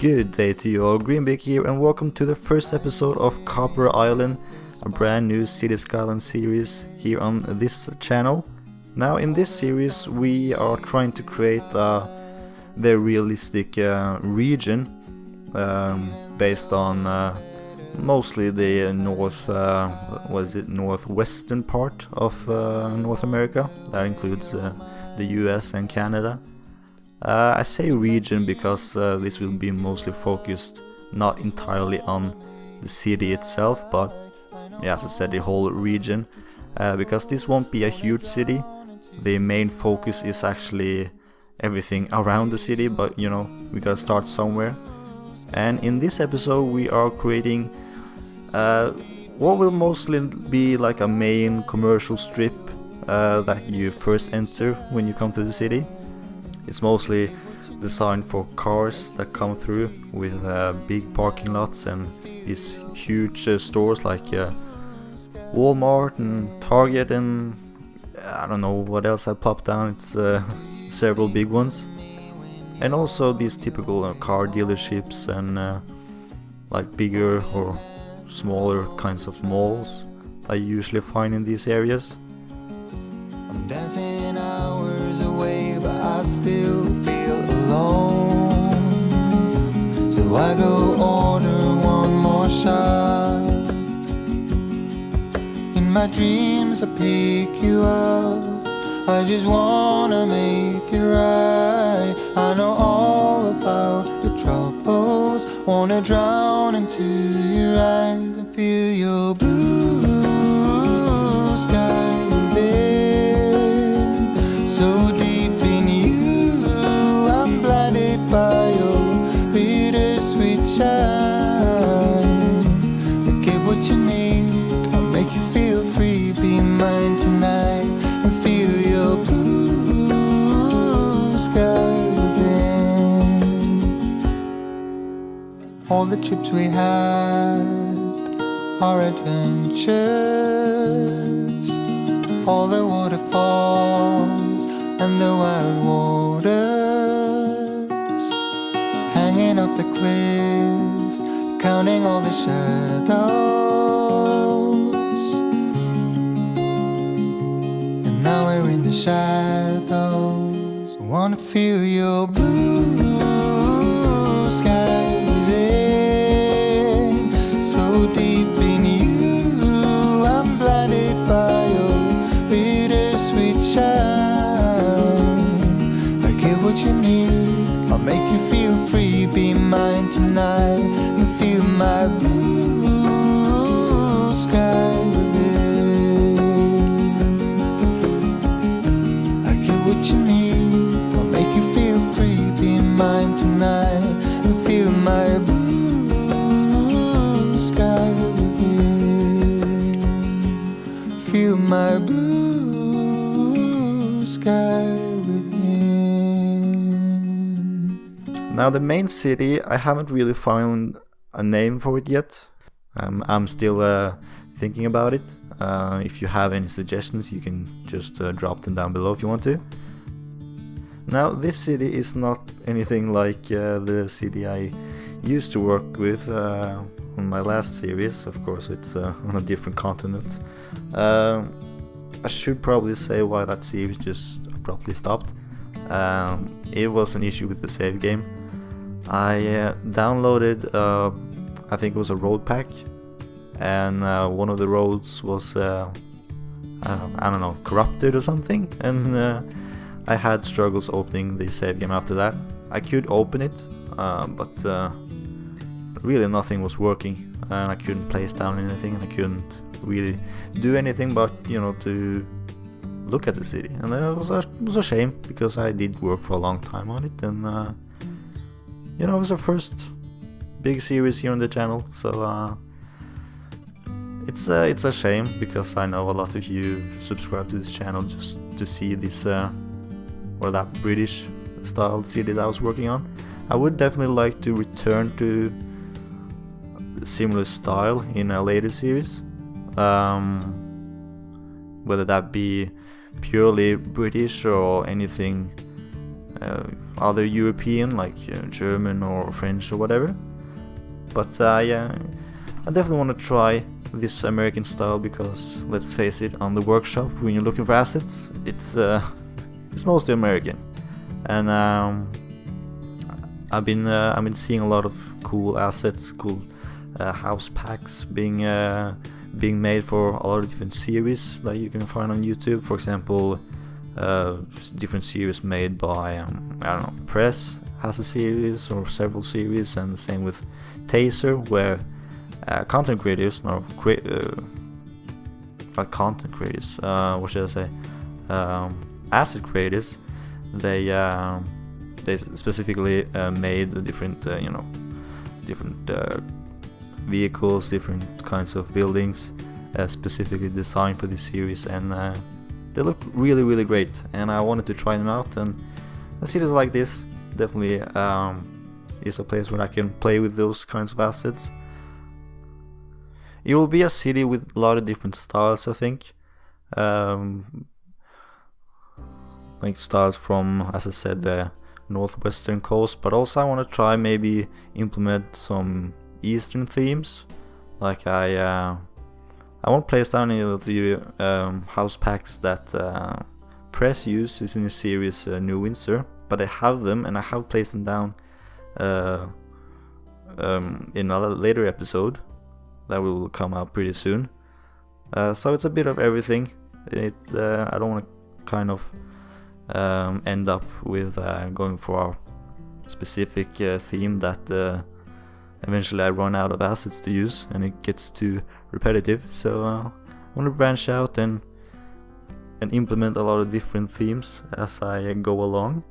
Good day to you all, Greenbeak here, and welcome to the first episode of Copper Island, a brand new Cities Skylines series here on this channel. Now in this series we are trying to create a very realistic region based on mostly the northwestern part of North America. That includes the US and Canada. I say region because this will be mostly focused not entirely on the city itself, but yeah, as I said, the whole region, because this won't be a huge city. The main focus is actually everything around the city, but you know, we gotta start somewhere. And in this episode we are creating what will mostly be like a main commercial strip that you first enter when you come to the city. It's mostly designed for cars that come through with big parking lots and these huge stores like Walmart and Target, and I don't know what else I popped down. It's several big ones, and also these typical car dealerships and like bigger or smaller kinds of malls I usually find in these areas. I'm dancing hours away, but I still feel alone. So I go order one more shot. In my dreams I pick you up. I just wanna make it right. I know all about your troubles. Wanna drown into your eyes and feel your blue sky within. So deep in you, I'm blinded by your bittersweet shine. I get what you need, I'll make you feel free. Be mine tonight and feel your blue sky within. All the trips we had, our adventures, all the waterfalls and the wild waters, hanging off the cliffs, counting all the shadows. And now we're in the shadows. I wanna feel your blue sky within. So deep in you, I'm blinded by your bittersweet shine. I get what you need, I'll make you feel free. Be mine tonight and feel my blue sky within. I get what you need, I'll make you feel free. Be mine tonight and feel my blue sky within. Feel my blue sky within. Now the main city, I haven't really found a name for it yet. I'm still thinking about it. If you have any suggestions, you can just drop them down below if you want to. Now this city is not anything like the city I used to work with on my last series. Of course it's on a different continent. I should probably say why that series just abruptly stopped. It was an issue with the save game. I downloaded I think it was a road pack, and one of the roads was I don't know, corrupted or something, and I had struggles opening the save game after that. I could open it, but really nothing was working, and I couldn't place down anything, and I couldn't really do anything but, you know, to look at the city. And it was a shame, because I did work for a long time on it, and you know, it was our first big series here on the channel, so it's a shame, because I know a lot of you subscribe to this channel just to see this or that British style city that I was working on. I would definitely like to return to a similar style in a later series, whether that be purely British or anything other European, like German or French or whatever. But yeah, I definitely want to try this American style because, let's face it, on the workshop when you're looking for assets, it's mostly American. And I've been seeing a lot of cool assets, cool house packs being made for a lot of different series that you can find on YouTube. For example, different series made by I don't know, Press has a series or several series, and the same with Taser, where content creators, not content creators, what should I say, asset creators, they specifically made the different vehicles, different kinds of buildings, specifically designed for this series, and they look really, really great, and I wanted to try them out. And a city like this definitely is a place where I can play with those kinds of assets. It will be a city with a lot of different styles, I think. Like styles from, as I said, the northwestern coast, but also I want to try maybe implement some eastern themes. Like I won't place down any of the house packs that Press uses in the series New Windsor, but I have them, and I have placed them down in a later episode that will come out pretty soon. So it's a bit of everything. I don't want to kind of end up with going for a specific theme that eventually I run out of assets to use and it gets too repetitive. So I want to branch out and implement a lot of different themes as I go along.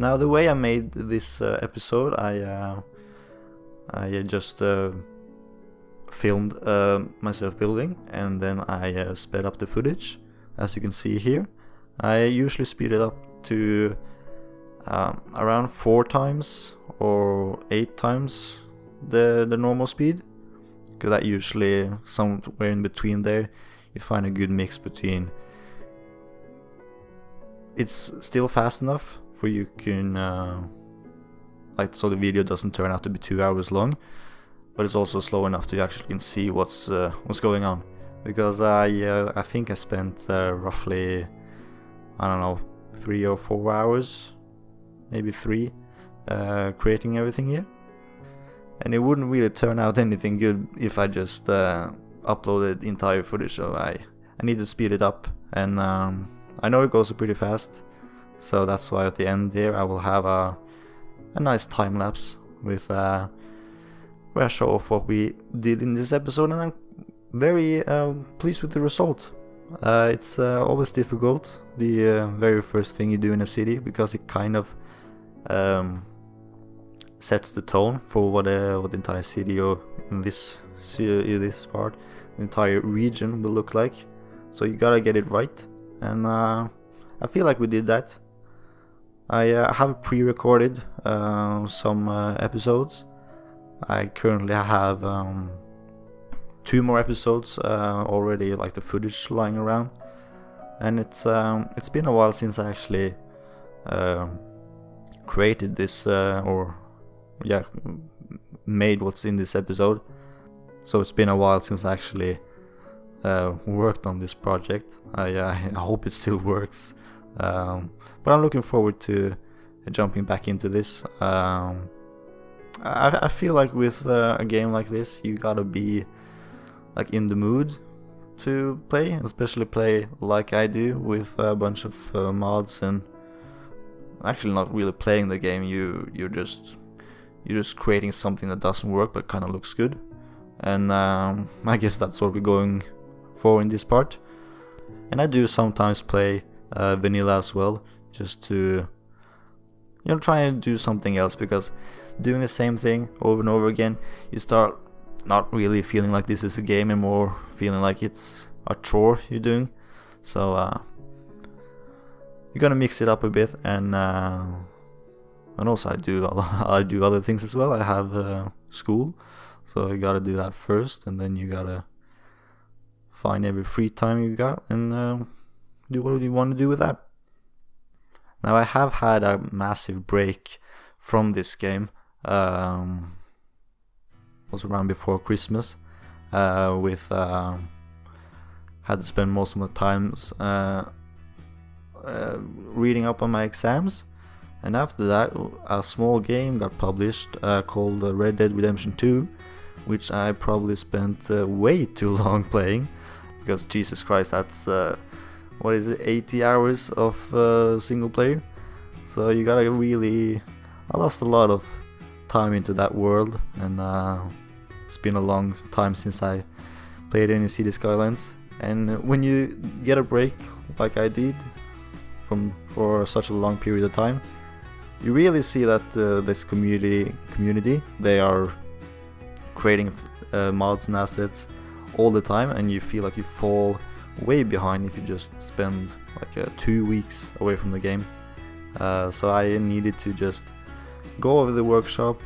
Now, the way I made this episode, I just filmed myself building, and then I sped up the footage, as you can see here. I usually speed it up to around 4 times or 8 times the normal speed, because that usually somewhere in between there you find a good mix between it's still fast enough for you can like, so the video doesn't turn out to be 2 hours long, but it's also slow enough to you actually can see what's going on. Because I think I spent roughly, I don't know, 3 or 4 hours, maybe 3, creating everything here, and it wouldn't really turn out anything good if I just uploaded the entire footage. So I need to speed it up, and I know it goes pretty fast. So that's why at the end here I will have a nice time lapse with where I show off what we did in this episode, and I'm very pleased with the result. It's always difficult, the very first thing you do in a city, because it kind of sets the tone for what the entire city, or in this part, entire region will look like. So you gotta get it right, and I feel like we did that. I have pre-recorded some episodes. I currently have 2 more episodes already, like the footage lying around, and it's been a while since I actually created this made what's in this episode. So it's been a while since I actually worked on this project. I hope it still works, but I'm looking forward to jumping back into this. I feel like with a game like this, you gotta be like in the mood to play, especially play like I do with a bunch of mods, and actually not really playing the game. You're just creating something that doesn't work but kind of looks good, and I guess that's what we're going for in this part. And I do sometimes play vanilla as well, just to try and do something else, because doing the same thing over and over again, you start not really feeling like this is a game, and more feeling like it's a chore you're doing. So you're gonna mix it up a bit, and also I do other things as well. I have school, so you gotta do that first, and then you gotta find every free time you got and do what you want to do with that. Now, I have had a massive break from this game. Was around before Christmas. Had to spend most of my times reading up on my exams, and after that, a small game got published called Red Dead Redemption 2, which I probably spent way too long playing, because Jesus Christ, that's 80 hours of single player. So you gotta really, I lost a lot of time into that world, and it's been a long time since I played any Cities Skylines. And when you get a break like I did for such a long period of time, you really see that this community they are creating mods and assets all the time, and you feel like you fall way behind if you just spend like 2 weeks away from the game. So I needed to just go over the workshop,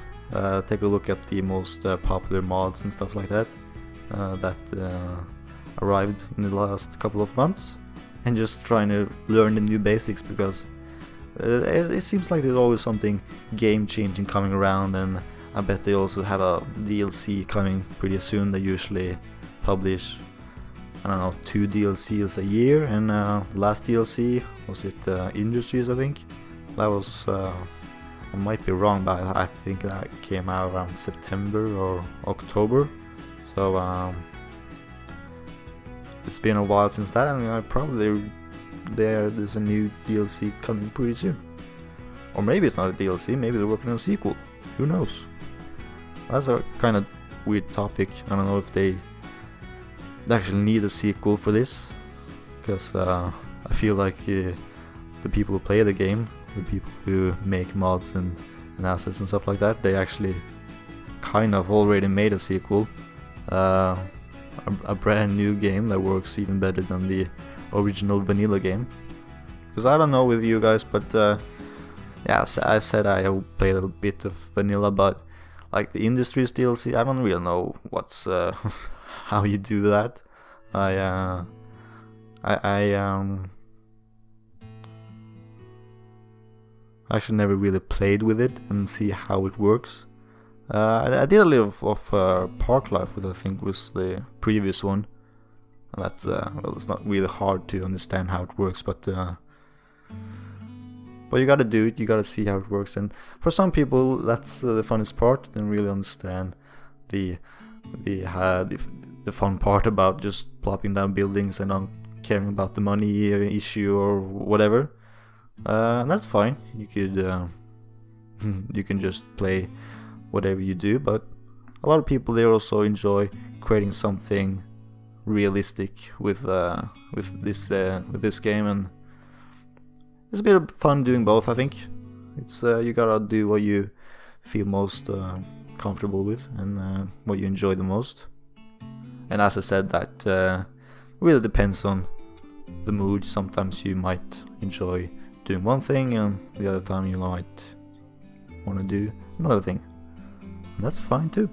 take a look at the most popular mods and stuff like that that arrived in the last couple of months, and just trying to learn the new basics, because it seems like there's always something game-changing coming around, and I bet they also have a DLC coming pretty soon. They usually publish, I don't know, 2 DLCs a year, and last DLC was it Industries, I think. That was I might be wrong, but I think that came out around September or October. So it's been a while since that, and there's a new DLC coming pretty soon. Or maybe it's not a DLC, maybe they're working on a sequel. Who knows? That's a kind of weird topic. I don't know if they actually need a sequel for this, because I feel like the people who play the game, the people who make mods and assets and stuff like that, they actually kind of already made a sequel, a brand new game that works even better than the original vanilla game. Because I don't know with you guys, but yeah, I said I played a little bit of vanilla, but like the Industries DLC, I don't really know what's how you do that. I actually never really played with it and see how it works. I did a little of Park Life, which I think was the previous one. And that's well, it's not really hard to understand how it works, but you gotta do it. You gotta see how it works, and for some people, that's the funnest part. They don't really understand the fun part about just plopping down buildings and not caring about the money issue or whatever. And that's fine. You could you can just play whatever you do, but a lot of people, they also enjoy creating something realistic with this game, and it's a bit of fun doing both. I think it's you gotta do what you feel most comfortable with and what you enjoy the most. And as I said, that really depends on the mood. Sometimes you might enjoy doing one thing, and the other time you might want to do another thing. And that's fine too.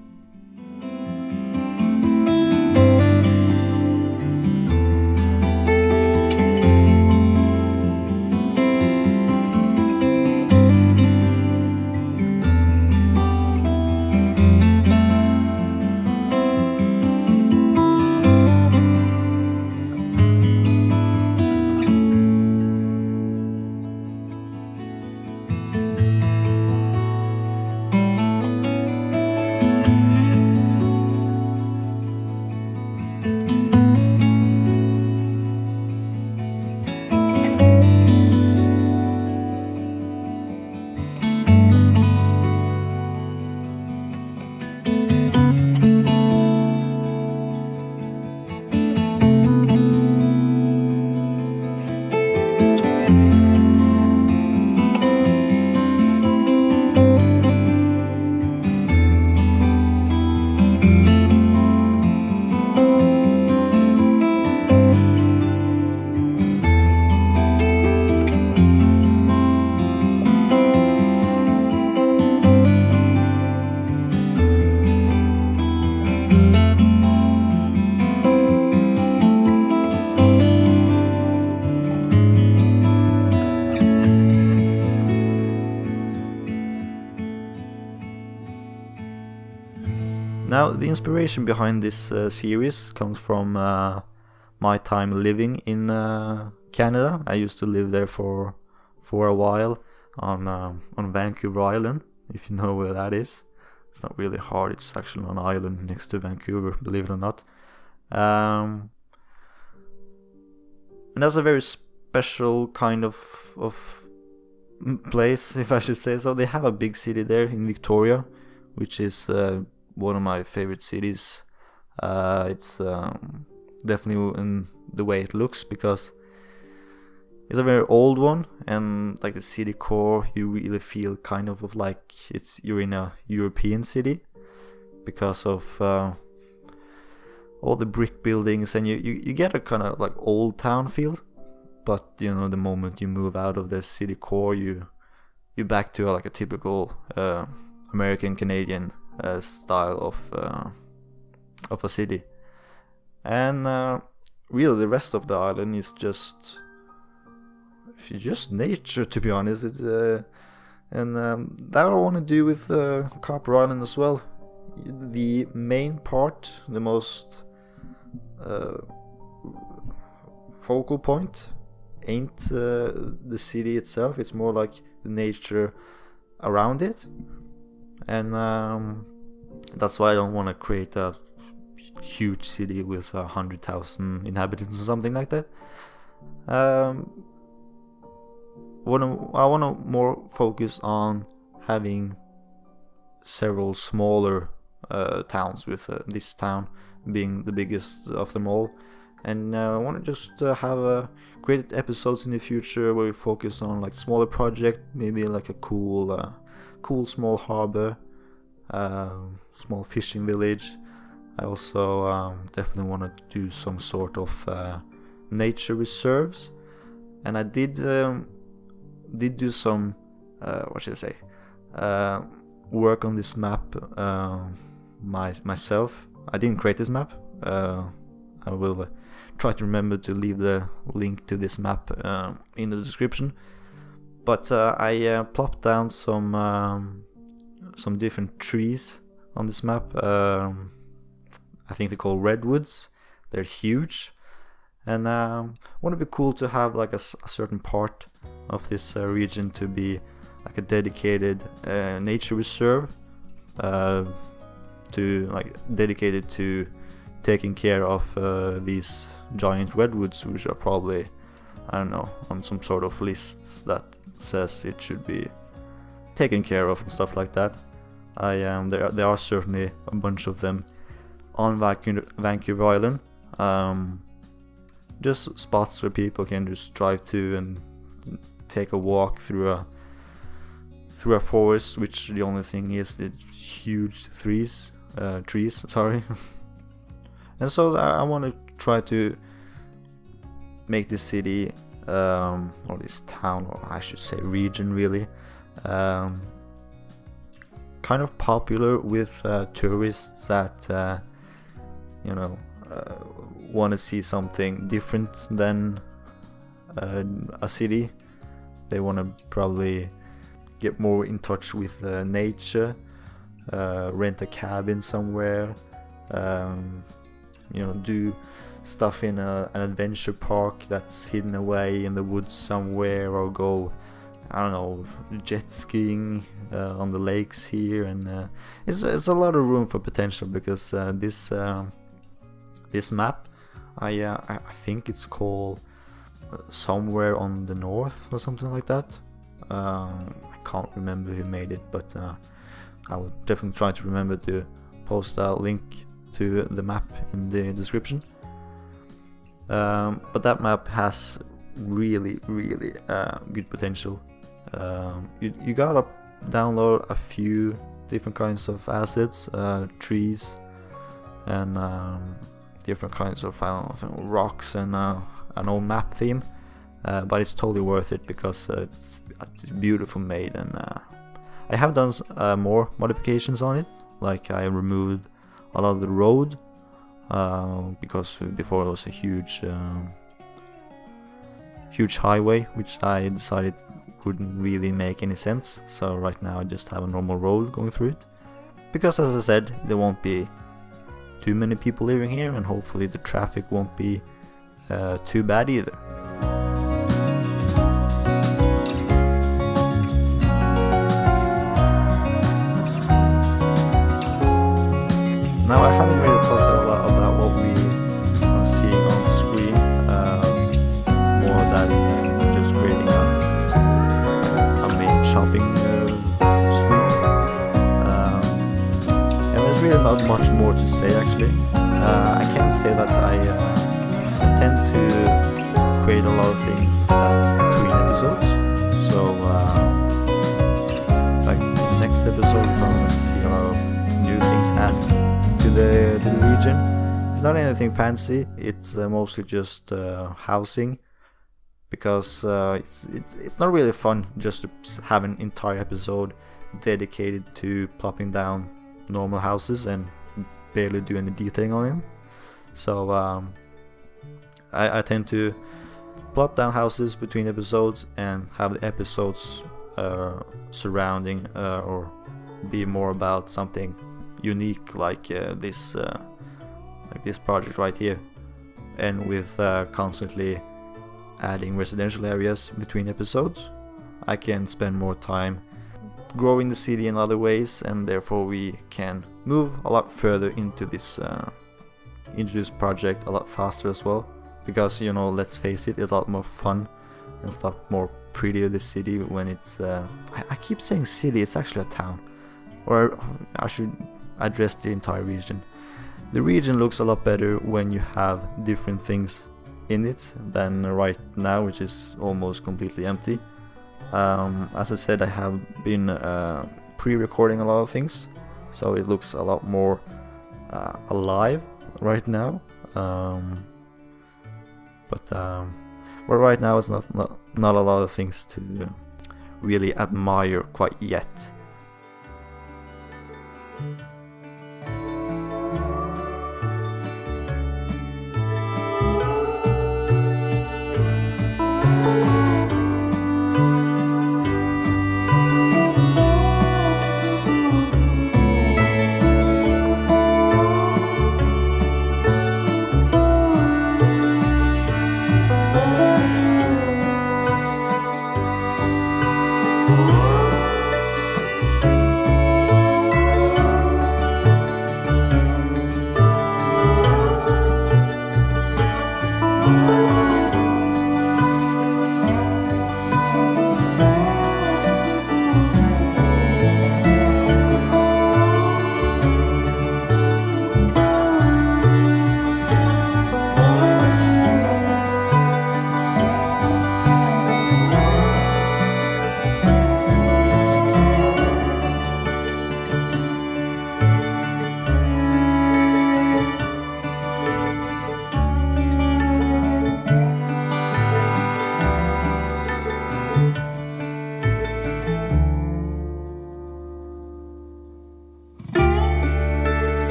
Now, the inspiration behind this series comes from my time living in Canada. I used to live there for a while on Vancouver Island, if you know where that is. It's not really hard. It's actually an island next to Vancouver, believe it or not. And that's a very special kind of place, if I should say so. They have a big city there in Victoria, which is one of my favorite cities. It's definitely in the way it looks, because it's a very old one, and like the city core, you really feel kind of like you're in a European city because of all the brick buildings, and you get a kind of like old town feel. But you know, the moment you move out of the city core, you're back to like a typical American Canadian style of a city. And really the rest of the island is just nature, to be honest. It's and that I want to do with Copper Island as well. The main part, the most focal point, ain't the city itself. It's more like the nature around it. And that's why I don't want to create a huge city with 100,000 inhabitants or something like that. I want to more focus on having several smaller towns, with this town being the biggest of them all. And I want to just have great episodes in the future where we focus on like smaller project, maybe like a cool small harbor, small fishing village. I also definitely want to do some sort of nature reserves, and I did do some work on this map myself. I didn't create this map. I will try to remember to leave the link to this map in the description. But I plopped down some different trees on this map. I think they're called redwoods. They're huge, and want to be cool to have like a certain part of this region to be like a dedicated nature reserve, dedicated to taking care of these giant redwoods, which are probably, I don't know, on some sort of lists that says it should be taken care of and stuff like that. There are certainly a bunch of them on Vancouver Island. Just spots where people can just drive to and take a walk through a forest, which the only thing is it's huge trees. Sorry. And so I want to try to make this city, or this town, or I should say region really, kind of popular with tourists that want to see something different than a city. They want to probably get more in touch with nature, rent a cabin somewhere, do stuff in an adventure park that's hidden away in the woods somewhere, or go, I don't know, jet skiing on the lakes here. And it's a lot of room for potential, because this map, I think it's called Somewhere on the North or something like that. I can't remember who made it, but I will definitely try to remember to post a link to the map in the description. But that map has really good potential. You gotta download a few different kinds of assets, trees, and different kinds of rocks, and an old map theme, but it's totally worth it, because it's beautiful made. And I have done more modifications on it, like I removed a lot of the road, because before it was a huge highway, which I decided wouldn't really make any sense. So right now I just have a normal road going through it, because as I said, there won't be too many people living here, and hopefully the traffic won't be too bad either. Now I haven't really talked a lot about what we are seeing on the screen, more than just creating a main shopping street. And there's really not much more to say actually. I can say that I tend to create a lot of things between episodes. So like the next episode, you're going to see a lot of new things added to the region. It's not anything fancy. It's mostly just housing, because it's not really fun just to have an entire episode dedicated to plopping down normal houses and barely do any detailing on them. So I tend to plop down houses between episodes and have the episodes surrounding or be more about something unique, like this project right here, and with constantly adding residential areas between episodes, I can spend more time growing the city in other ways, and therefore we can move a lot further into this project a lot faster as well, because let's face it, it's a lot more fun and a lot more prettier, the city, when it's I keep saying city, it's actually a town, or I should address the entire region. The region looks a lot better when you have different things in it than right now, which is almost completely empty. As I said, I have been pre-recording a lot of things, so it looks a lot more alive right now. But right now it's not a lot of things to really admire quite yet.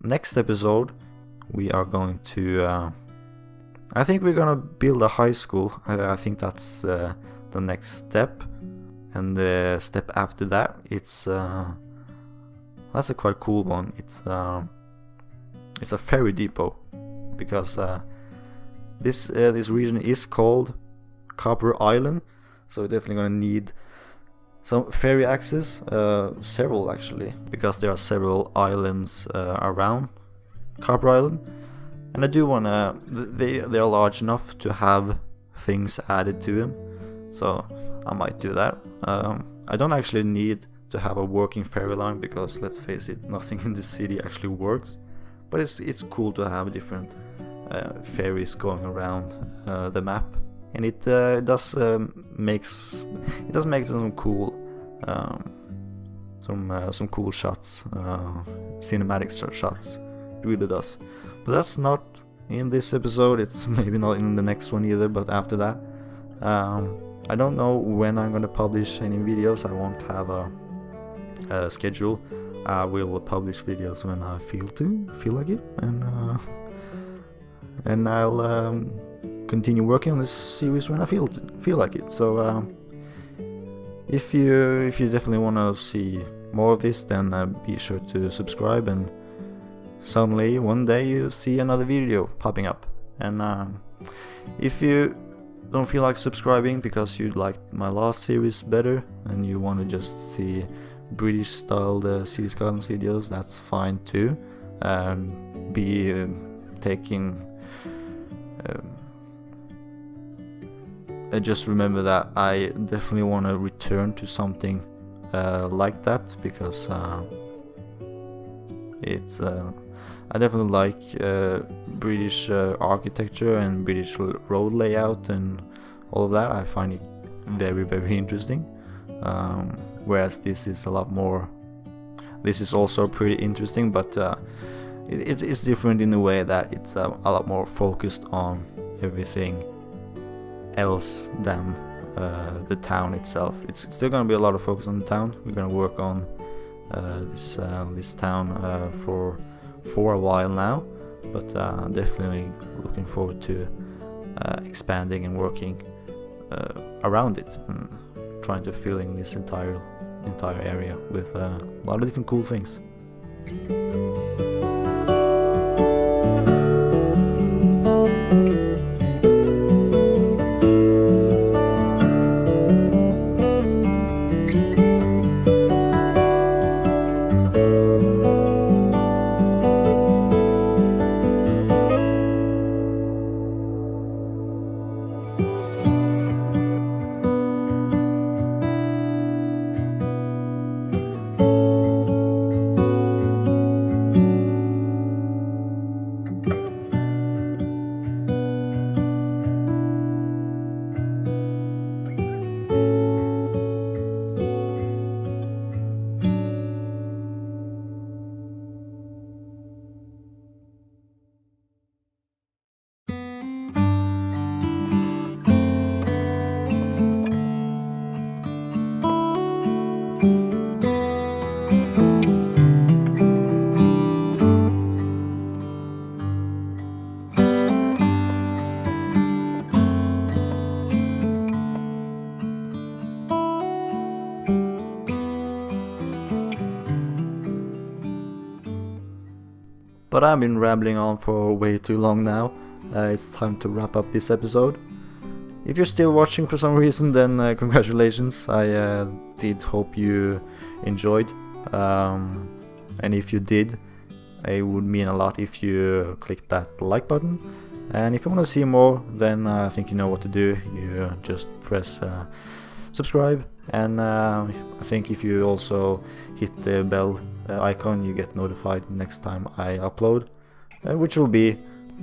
next episode we are going to I think we're gonna build a high school. I think that's the next step, and the step after that, it's that's a quite cool one. It's a ferry depot, because this region is called Copper Island, so we're definitely gonna need some ferry access, several actually, because there are several islands around Copper Island. And I do wanna, they are large enough to have things added to them, so I might do that. I don't actually need to have a working ferry line, because let's face it, nothing in the city actually works. But it's cool to have different ferries going around the map, and it does make some cool cool shots, cinematic shots. It really does. But that's not in this episode. It's maybe not in the next one either. But after that, I don't know when I'm gonna publish any videos. I won't have a schedule. I will publish videos when I feel like it, and I'll continue working on this series when I feel like it. So if you definitely want to see more of this, then be sure to subscribe, and suddenly one day you see another video popping up. And if you don't feel like subscribing because you liked my last series better and you want to just see British styled Cities Skylines videos, that's fine too. Just remember that I definitely want to return to something like that, because it's I definitely like British architecture and British road layout and all of that. I find it very, very interesting. Whereas this is a lot more. This is also pretty interesting, but it's different in the way that it's a lot more focused on everything else than the town itself. It's still gonna be a lot of focus on the town. We're gonna work on this town for a while now, but definitely looking forward to expanding and working around it, and trying to fill in this entire area with a lot of different cool things. But I've been rambling on for way too long now. It's time to wrap up this episode. If you're still watching for some reason, then congratulations. I did hope you enjoyed. And if you did, it would mean a lot if you click that like button. And if you want to see more, then I think you know what to do. You just press subscribe. And I think if you also hit the bell icon, you get notified next time I upload, which will be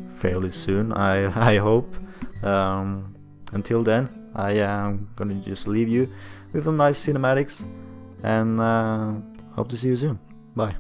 fairly soon, I hope. Until then, I am gonna just leave you with some nice cinematics, and hope to see you soon. Bye.